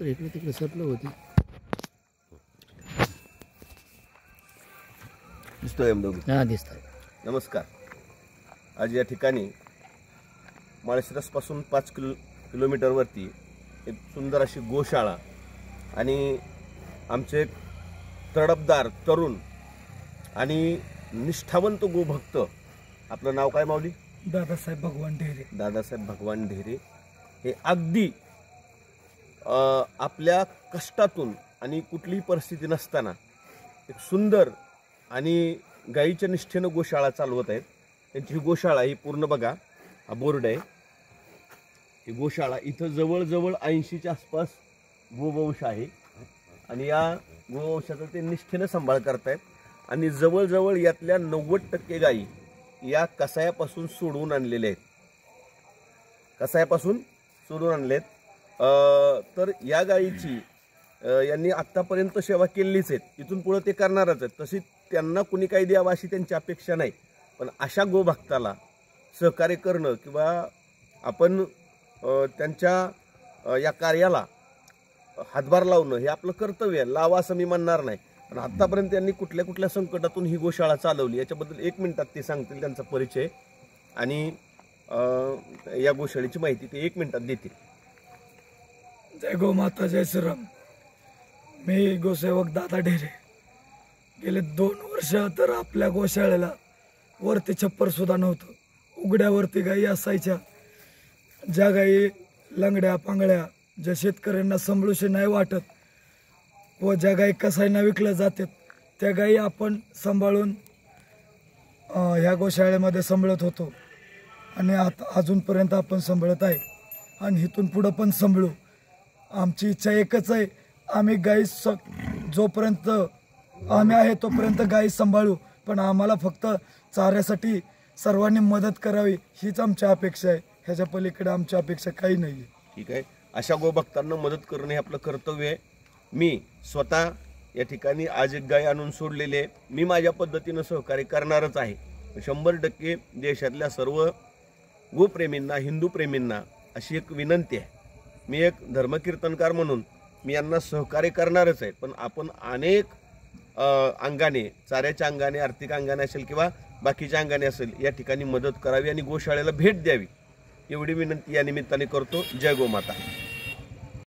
तर इकडे तिकडे सरलं होती दिसतोय दोघी. हां दिसतं. नमस्कार. आज या ठिकाणी माळशिरसपासून 5 किलोमीटरवरती एक सुंदर अशी गोशाळा आणि आमचे एक तडफदार तरुण आणि निष्ठावंत गोभक्त, आपलं नाव काय माऊली? दादासाहेब भगवान ढेरे. दादासाहेब भगवान ढेरे हे अगदी आपल्या कष्टातून आणि कुठलीही परिस्थिती नसताना एक सुंदर आणि गाईच्या निष्ठेनं गोशाळा चालवत आहेत. त्यांची ही गोशाळा ही पूर्ण बघा, हा बोर्ड आहे. ही गोशाळा इथं जवळजवळ 80च्या आसपास गोवंश आहे आणि या गोवंशाचा ते निष्ठेनं सांभाळ करतायत आणि जवळजवळ यातल्या 90% गायी या कसायापासून सोडवून आणलेल्या आहेत. कसायापासून सोडून आणलेत. तर या गायीची यांनी आत्तापर्यंत सेवा केलीच आहेत, इथून पुढे ते करणारच आहेत. तशी त्यांना कुणी काही द्यावं अशी त्यांची अपेक्षा नाही, पण अशा गोभक्ताला सहकार्य करणं किंवा आपण त्यांच्या या कार्याला हातभार लावणं हे आपलं कर्तव्य आहे. लावा असं मी म्हणणार नाही, पण आत्तापर्यंत त्यांनी कुठल्या कुठल्या संकटातून ही गोशाळा चालवली याच्याबद्दल 1 मिनिटात ते सांगतील, त्यांचा परिचय आणि या गोशाळेची माहिती ते 1 मिनिटात देतील. जय गो माता, जय श्रीराम. मी गोसेवक दादा ढेरे. गेले 2 वर्ष तर आपल्या गोशाळेला वरती छप्पर सुद्धा नव्हतं. उघड्यावरती गायी असायच्या. ज्या गायी लंगड्या पांगड्या ज्या शेतकऱ्यांना सांभाळूशी नाही वाटत व ज्या गायी कसाईंना विकल्या जातात त्या गायी आपण सांभाळून ह्या गोशाळेमध्ये सांभाळत होतो आणि आता अजूनपर्यंत आपण सांभाळत आहे आणि इथून पुढं पण सांभाळू. आमची इच्छा एकच आहे, आम्ही गाई जोपर्यंत आम्ही आहे तोपर्यंत गाई सांभाळू, पण आम्हाला फक्त चाऱ्यासाठी सर्वांनी मदत करावी हीच आमची अपेक्षा आहे. ह्याच्या पलीकडे आमची अपेक्षा काही नाही आहे. ठीक आहे. अशा गोभक्तांना मदत करणं हे आपलं कर्तव्य आहे. मी स्वतः या ठिकाणी आज एक गाय आणून सोडलेली आहे. मी माझ्या पद्धतीनं सहकार्य करणारच आहे. 100% देशातल्या सर्व गोप्रेमींना, हिंदू प्रेमींना अशी एक विनंती आहे. मी एक धर्मकीर्तनकार म्हणून मी यांना सहकार्य करणारच आहे, पण आपण अनेक अंगाने, चाऱ्याच्या अंगाने, आर्थिक अंगाने असेल किंवा बाकीच्या अंगाने असेल, या ठिकाणी मदत करावी आणि गोशाळेला भेट द्यावी एवढी विनंती या निमित्ताने करतो. जय गोमाता.